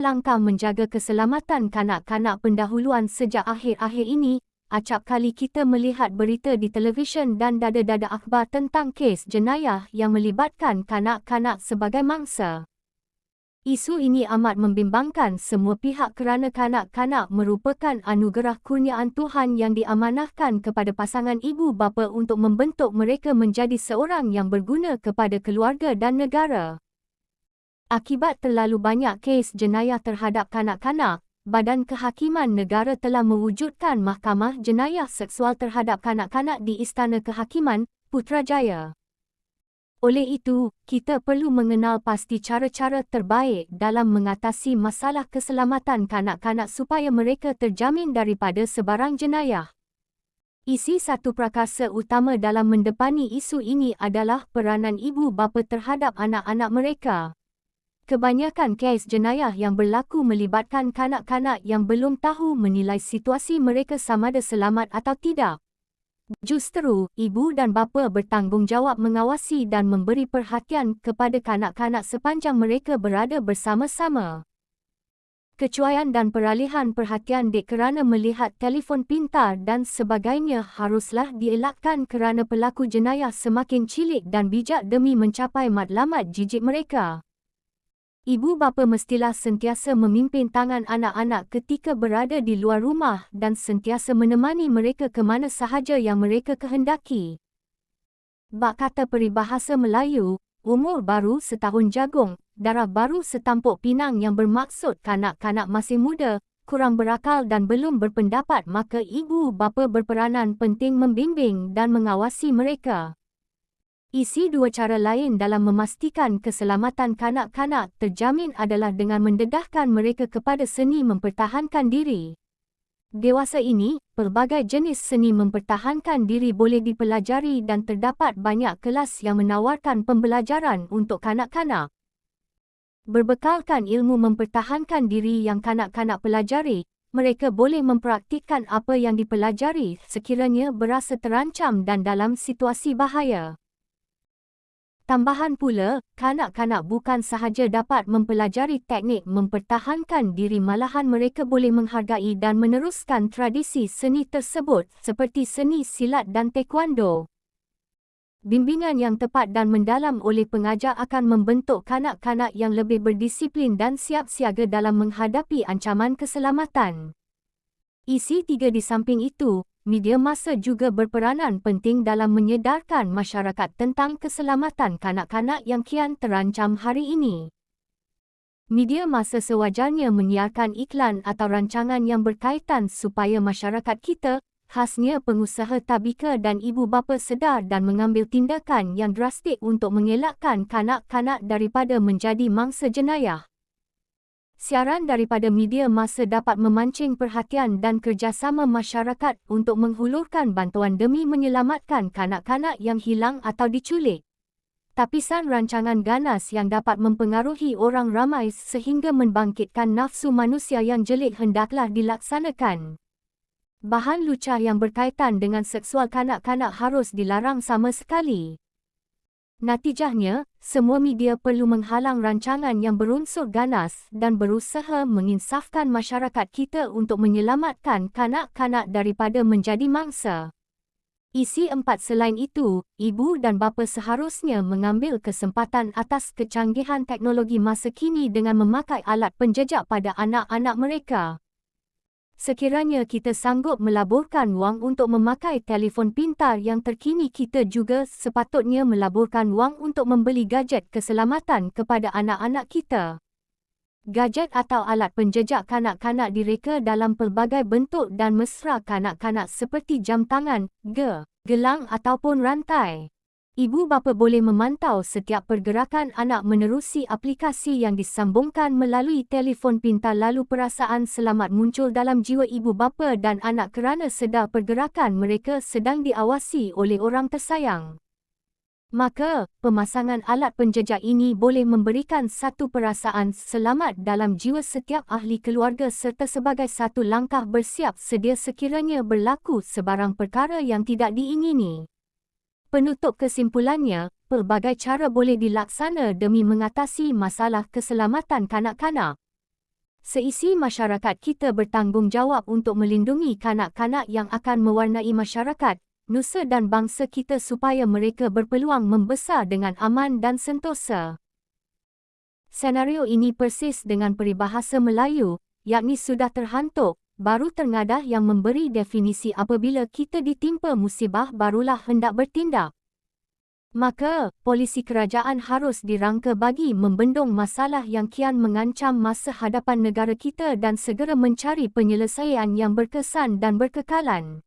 Langkah menjaga keselamatan kanak-kanak pendahuluan sejak akhir-akhir ini, acap kali kita melihat berita di televisyen dan dada-dada akhbar tentang kes jenayah yang melibatkan kanak-kanak sebagai mangsa. Isu ini amat membimbangkan semua pihak kerana kanak-kanak merupakan anugerah kurniaan Tuhan yang diamanahkan kepada pasangan ibu bapa untuk membentuk mereka menjadi seorang yang berguna kepada keluarga dan negara. Akibat terlalu banyak kes jenayah terhadap kanak-kanak, Badan Kehakiman Negara telah mewujudkan Mahkamah Jenayah Seksual terhadap kanak-kanak di Istana Kehakiman, Putrajaya. Oleh itu, kita perlu mengenal pasti cara-cara terbaik dalam mengatasi masalah keselamatan kanak-kanak supaya mereka terjamin daripada sebarang jenayah. Isi satu prakarsa utama dalam mendepani isu ini adalah peranan ibu bapa terhadap anak-anak mereka. Kebanyakan kes jenayah yang berlaku melibatkan kanak-kanak yang belum tahu menilai situasi mereka samada selamat atau tidak. Justru, ibu dan bapa bertanggungjawab mengawasi dan memberi perhatian kepada kanak-kanak sepanjang mereka berada bersama-sama. Kecuaian dan peralihan perhatian kerana melihat telefon pintar dan sebagainya haruslah dielakkan kerana pelaku jenayah semakin cilik dan bijak demi mencapai matlamat jijik mereka. Ibu bapa mestilah sentiasa memimpin tangan anak-anak ketika berada di luar rumah dan sentiasa menemani mereka ke mana sahaja yang mereka kehendaki. Bak kata peribahasa Melayu, umur baru setahun jagung, darah baru setampuk pinang yang bermaksud kanak-kanak masih muda, kurang berakal dan belum berpendapat maka ibu bapa berperanan penting membimbing dan mengawasi mereka. Isi dua cara lain dalam memastikan keselamatan kanak-kanak terjamin adalah dengan mendedahkan mereka kepada seni mempertahankan diri. Dewasa ini, pelbagai jenis seni mempertahankan diri boleh dipelajari dan terdapat banyak kelas yang menawarkan pembelajaran untuk kanak-kanak. Berbekalkan ilmu mempertahankan diri yang kanak-kanak pelajari, mereka boleh mempraktikkan apa yang dipelajari sekiranya berasa terancam dan dalam situasi bahaya. Tambahan pula, kanak-kanak bukan sahaja dapat mempelajari teknik mempertahankan diri malahan mereka boleh menghargai dan meneruskan tradisi seni tersebut seperti seni silat dan taekwondo. Bimbingan yang tepat dan mendalam oleh pengajar akan membentuk kanak-kanak yang lebih berdisiplin dan siap siaga dalam menghadapi ancaman keselamatan. Isi tiga di samping itu, media massa juga berperanan penting dalam menyedarkan masyarakat tentang keselamatan kanak-kanak yang kian terancam hari ini. Media massa sewajarnya menyiarkan iklan atau rancangan yang berkaitan supaya masyarakat kita, khasnya pengusaha tabika dan ibu bapa sedar dan mengambil tindakan yang drastik untuk mengelakkan kanak-kanak daripada menjadi mangsa jenayah. Siaran daripada media massa dapat memancing perhatian dan kerjasama masyarakat untuk menghulurkan bantuan demi menyelamatkan kanak-kanak yang hilang atau diculik. Tapisan rancangan ganas yang dapat mempengaruhi orang ramai sehingga membangkitkan nafsu manusia yang jelik hendaklah dilaksanakan. Bahan lucah yang berkaitan dengan seksual kanak-kanak harus dilarang sama sekali. Natijahnya, semua media perlu menghalang rancangan yang berunsur ganas dan berusaha menginsafkan masyarakat kita untuk menyelamatkan kanak-kanak daripada menjadi mangsa. Isi 4 selain itu, ibu dan bapa seharusnya mengambil kesempatan atas kecanggihan teknologi masa kini dengan memakai alat penjejak pada anak-anak mereka. Sekiranya kita sanggup melaburkan wang untuk memakai telefon pintar yang terkini, kita juga sepatutnya melaburkan wang untuk membeli gadget keselamatan kepada anak-anak kita. Gadget atau alat penjejak kanak-kanak direka dalam pelbagai bentuk dan mesra kanak-kanak seperti jam tangan, gelang ataupun rantai. Ibu bapa boleh memantau setiap pergerakan anak menerusi aplikasi yang disambungkan melalui telefon pintar lalu perasaan selamat muncul dalam jiwa ibu bapa dan anak kerana sedar pergerakan mereka sedang diawasi oleh orang tersayang. Maka, pemasangan alat penjejak ini boleh memberikan satu perasaan selamat dalam jiwa setiap ahli keluarga serta sebagai satu langkah bersiap sedia sekiranya berlaku sebarang perkara yang tidak diingini. Penutup kesimpulannya, pelbagai cara boleh dilaksana demi mengatasi masalah keselamatan kanak-kanak. Seisi masyarakat kita bertanggungjawab untuk melindungi kanak-kanak yang akan mewarnai masyarakat, nusa dan bangsa kita supaya mereka berpeluang membesar dengan aman dan sentosa. Senario ini persis dengan peribahasa Melayu, yakni sudah terhantuk, baru tengadah yang memberi definisi apabila kita ditimpa musibah barulah hendak bertindak. Maka, polisi kerajaan harus dirangka bagi membendung masalah yang kian mengancam masa hadapan negara kita dan segera mencari penyelesaian yang berkesan dan berkekalan.